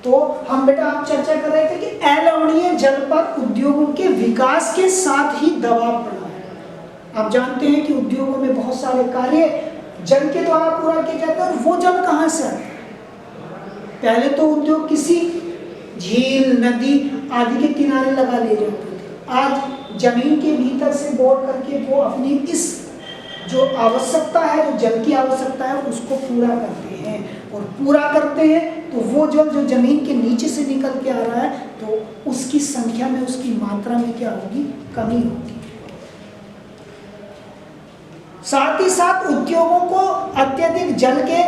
तो हम बेटा आप चर्चा कर रहे थे कि अलवणीय जल पर उद्योगों के विकास के साथ ही दबाव पड़ा है। आप जानते हैं कि उद्योगों में बहुत सारे कार्य जल के द्वारा पूरा किए जाते हैं, और वो जल कहाँ से आता है? पहले तो उद्योग किसी झील, नदी आदि के किनारे लगा लिए जाते थे। आज जमीन के भीतर से बोर करके वो अपनी इस जो आवश्यकता है, जो जल की आवश्यकता है, उसको पूरा करते हैं। और पूरा करते हैं तो वो जल जो जमीन के नीचे से निकल के आ रहा है, तो उसकी संख्या में, उसकी मात्रा में क्या होगी? कमी होगी। साथ ही साथ उद्योगों को अत्यधिक जल के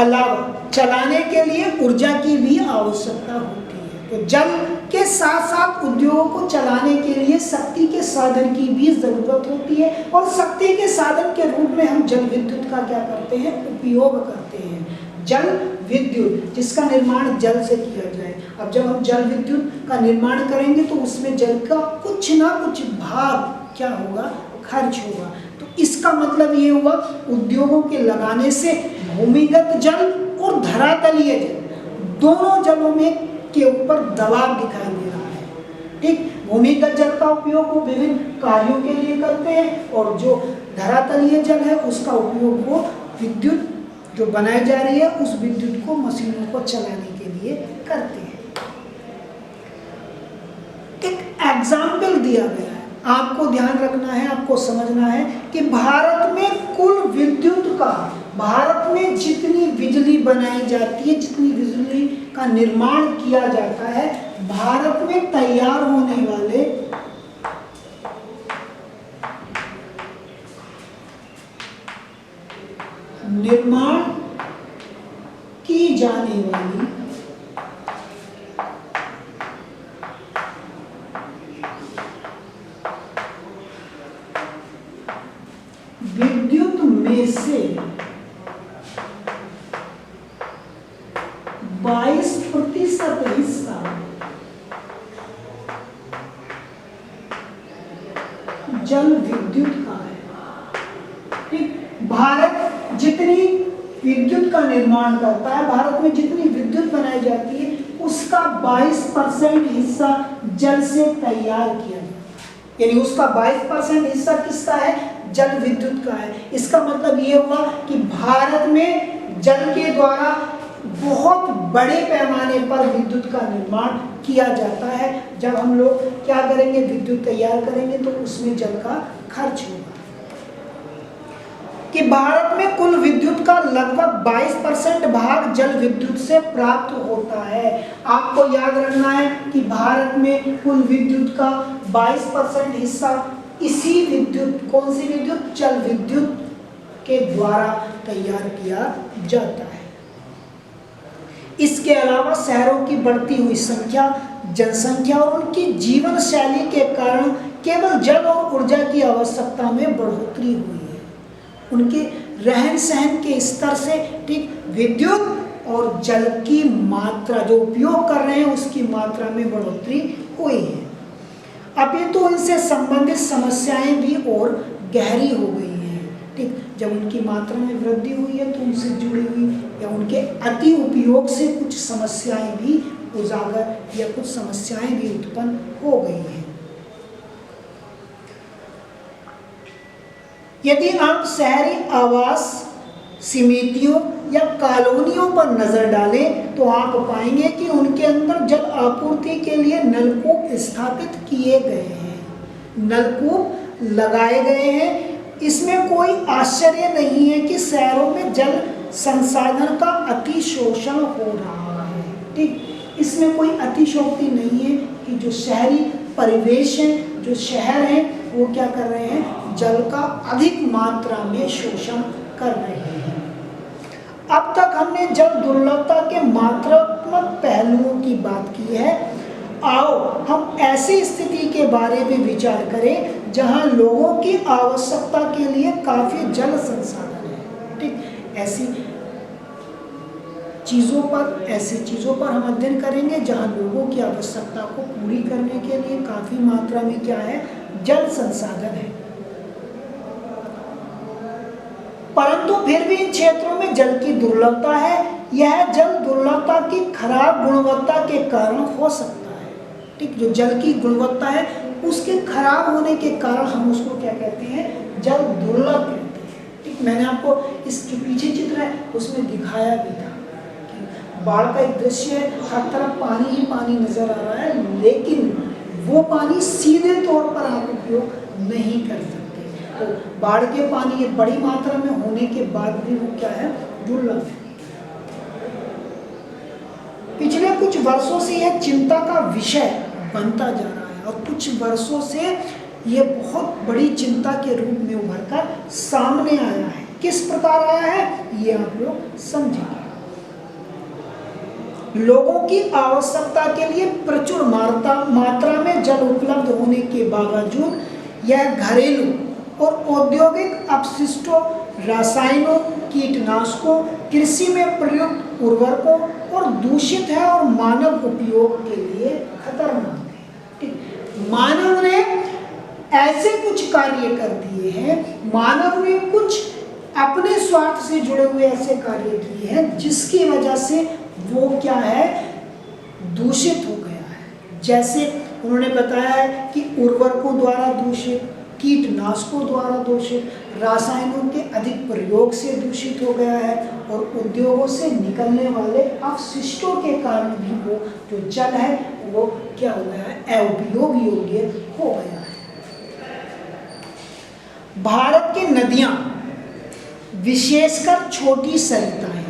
अलावा चलाने के लिए ऊर्जा की भी आवश्यकता होती है। तो जल के साथ साथ उद्योगों को चलाने के लिए शक्ति के साधन की भी जरूरत होती है, और शक्ति के साधन के रूप में हम जल विद्युत का क्या करते हैं? उपयोग करते हैं। जल विद्युत जिसका निर्माण जल से किया जाए। अब जब हम जल विद्युत का निर्माण करेंगे तो उसमें जल का कुछ ना कुछ भाग क्या होगा? खर्च होगा। तो इसका मतलब ये हुआ उद्योगों के लगाने से भूमिगत जल और धरातलीय जल दोनों जलों में के ऊपर दबाव दिखाई दे रहा है। ठीक, भूमिगत जल का उपयोग वो विभिन्न कार्यों के लिए करते हैं, और जो धरातलीय जल है उसका उपयोग वो विद्युत जो बनाई जा रही है उस विद्युत को मशीनों को चलाने के लिए करते हैं। एक एग्जाम्पल दिया गया है, आपको ध्यान रखना है, आपको समझना है कि भारत में कुल विद्युत का, भारत में जितनी बिजली बनाई जाती है, जितनी बिजली का निर्माण किया जाता है, भारत में तैयार होने वाले निर्माण की जाने वाली विद्युत में से 22% हिस्सा जल विद्युत का है। ठीक, भारत जितनी विद्युत का निर्माण करता है, भारत में जितनी विद्युत बनाई जाती है, उसका 22% हिस्सा जल से तैयार किया जाता है। यानी उसका 22% हिस्सा किसका है? जल विद्युत का है। इसका मतलब ये हुआ कि भारत में जल के द्वारा बहुत बड़े पैमाने पर विद्युत का निर्माण किया जाता है। जब हम लोग क्या करेंगे? विद्युत तैयार करेंगे तो उसमें जल का खर्च होगा। कि भारत में कुल विद्युत का लगभग 22% भाग जल विद्युत से प्राप्त होता है। आपको याद रखना है कि भारत में कुल विद्युत का 22% हिस्सा इसी विद्युत, कौन सी विद्युत? जल विद्युत के द्वारा तैयार किया जाता है। इसके अलावा शहरों की बढ़ती हुई संख्या, जनसंख्या और उनकी जीवन शैली के कारण केवल जल और ऊर्जा की आवश्यकता में बढ़ोतरी हुई है। उनके रहन सहन के स्तर से ठीक विद्युत और जल की मात्रा जो उपयोग कर रहे हैं उसकी मात्रा में बढ़ोतरी हुई है। अब ये तो इनसे संबंधित समस्याएं भी और गहरी हो गई हैं। ठीक, जब उनकी मात्रा में वृद्धि हुई है तो उनसे जुड़ी हुई या उनके अति उपयोग से कुछ समस्याएं भी उजागर या कुछ समस्याएं भी उत्पन्न हो गई हैं। यदि आप शहरी आवास समितियों या कॉलोनियों पर नजर डालें तो आप पाएंगे कि उनके अंदर जल आपूर्ति के लिए नलकूप स्थापित किए गए हैं, नलकूप लगाए गए हैं। इसमें कोई आश्चर्य नहीं है कि शहरों में जल संसाधन का अतिशोषण हो रहा है। ठीक, इसमें कोई अतिशयोक्ति नहीं है कि जो शहरी परिवेश है, जो शहर है, वो क्या कर रहे हैं? जल का अधिक मात्रा में शोषण कर रहे हैं। अब तक हमने जल दुर्लभता के मात्रात्मक पहलुओं की बात की है। आओ हम ऐसी स्थिति के बारे में विचार करें जहां लोगों की आवश्यकता के लिए काफी जल संसाधन है। ठीक, ऐसी चीज़ों पर हम अध्ययन करेंगे जहां लोगों की आवश्यकता को पूरी करने के लिए काफ़ी मात्रा में क्या है? जल संसाधन है। परंतु फिर भी इन क्षेत्रों में जल की दुर्लभता है, यह जल दुर्लभता की खराब गुणवत्ता के कारण हो सकता है। ठीक, जो जल की गुणवत्ता है उसके खराब होने के कारण हम उसको क्या कहते हैं, जल दुर्लभ कहते हैं। ठीक, मैंने आपको इस जो पीछे चित्र है उसमें दिखाया भी था कि बाढ़ का एक दृश्य है, हर तरफ पानी ही पानी नजर आ रहा है, लेकिन वो पानी सीधे तौर पर आप उपयोग नहीं कर सकते। तो बाढ़ के पानी ये बड़ी मात्रा में होने के बाद भी वो क्या है, दुर्लभ है। पिछले कुछ वर्षों से यह चिंता का विषय बनता जा रहा है और कुछ वर्षों से यह बहुत बड़ी चिंता के रूप में उभर कर सामने आया है। किस प्रकार आया है ये आप लोग समझेंगे। लोगों की आवश्यकता के लिए प्रचुर मात्रा में जल उपलब्ध होने के बावजूद यह घरेलू और औद्योगिक अपशिष्टों, रसायनों, कीटनाशकों, कृषि में प्रयुक्त उर्वरकों और दूषित है और मानव उपयोग के लिए खतरनाक है। ठीक, मानव ने ऐसे कुछ कार्य कर दिए हैं, मानव ने कुछ अपने स्वार्थ से जुड़े हुए ऐसे कार्य किए हैं जिसकी वजह से वो क्या है, दूषित हो गया है। जैसे उन्होंने बताया है कि उर्वरकों द्वारा दूषित, कीटनाशकों द्वारा दूषित, रासायनों के अधिक प्रयोग से दूषित हो गया है और उद्योगों से निकलने वाले अपशिष्टों के कारण भी वो जो जल है वो क्या हो गया है, उपयोग योग्य हो गया है। भारत की नदियां, विशेषकर छोटी सरिताएं,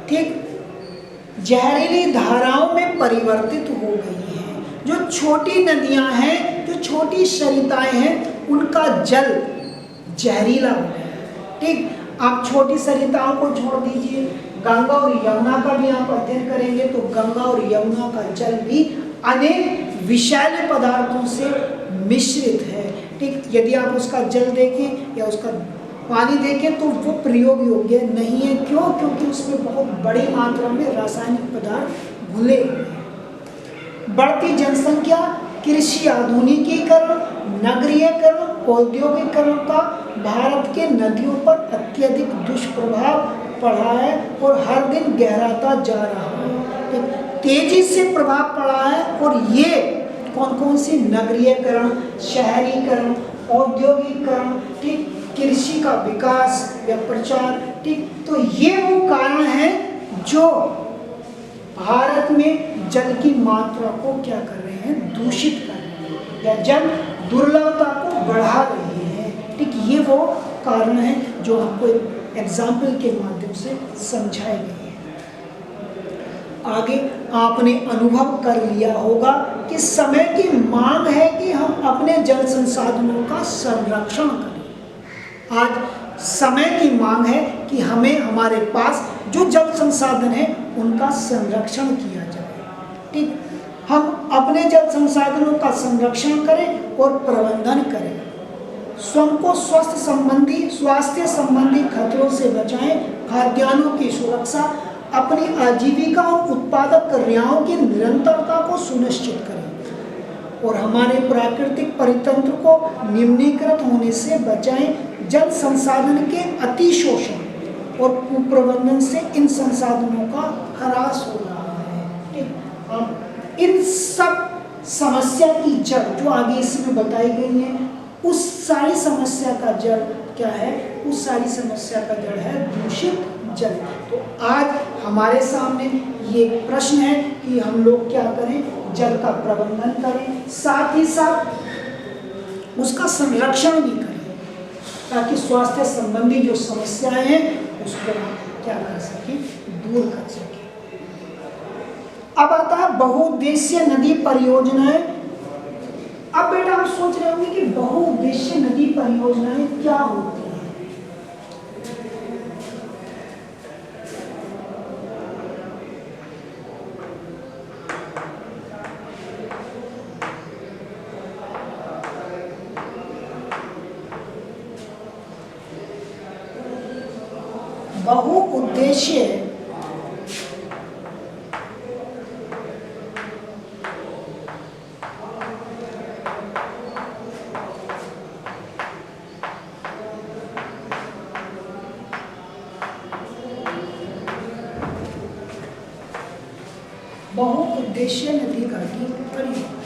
ठीक, जहरीली धाराओं में परिवर्तित हो गई हैं। जो छोटी नदियां हैं, जो छोटी सरिताएं हैं, उनका जल जहरीला हो गया है। ठीक, आप छोटी सरिताओं को छोड़ दीजिए, गंगा और यमुना का भी आप अध्ययन करेंगे तो गंगा और यमुना का जल भी अनेक विषैले पदार्थों से मिश्रित है। ठीक, यदि आप उसका जल देखें या उसका पानी देखें तो वो प्रयोग योग्य नहीं है। क्यों? क्योंकि उसमें बहुत बड़ी मात्रा में रासायनिक पदार्थ घुले हुए हैं। बढ़ती जनसंख्या, कृषि आधुनिकीकरण, नगरीयकरण, औद्योगिकरण का भारत के नदियों पर अत्यधिक दुष्प्रभाव पड़ा है और हर दिन गहराता जा रहा है। तेजी से प्रभाव पड़ा है और ये कौन कौन सी, नगरीयकरण, शहरीकरण, औद्योगिकरण, ठीक, कृषि का विकास या प्रचार, ठीक, तो ये वो कारण हैं जो भारत में जल की मात्रा को क्या कर रहे हैं, दूषित कर रहे हैं या जल दुर्लभता को बढ़ा रहे हैं। ठीक, ये वो कारण हैं जो हमको एग्जाम्पल के माध्यम से समझाए गए हैं। आगे आपने अनुभव कर लिया होगा कि समय की मांग है कि हम अपने जल संसाधनों का संरक्षण करें। आज समय की मांग है कि हमें हमारे पास जो जल संसाधन है उनका संरक्षण किया जाए। ठीक, हम अपने जल संसाधनों का संरक्षण करें और प्रबंधन करें, स्वयं को स्वास्थ्य संबंधी खतरों से बचाएं, खाद्यान्नों की सुरक्षा, अपनी आजीविका और उत्पादक क्रियाओं की निरंतरता को सुनिश्चित करें और हमारे प्राकृतिक परितंत्र को निम्नीकृत होने से बचाएं। जल संसाधन के अतिशोषण और कुप्रबंधन से इन संसाधनों का ह्रास हो रहा है। ठीक, इन सब समस्या की जड़ जो आगे इसमें बताई गई है, उस सारी समस्या का जड़ क्या है, उस सारी समस्या का जड़ है दूषित जल। तो आज हमारे सामने ये प्रश्न है कि हम लोग क्या करें, जल का प्रबंधन करें, साथ ही साथ उसका संरक्षण भी करें ताकि स्वास्थ्य संबंधी जो समस्याएं हैं उसको क्या कर सकें, दूर कर सकें। अब आता है बहुउद्देशीय नदी परियोजनाएं। अब बेटा आप सोच रहे होंगे कि बहुउद्देशीय नदी परियोजनाएं क्या होती हैं। बहुउद्देशीय बहुउद्देशीय नदी घाटी परियोजना।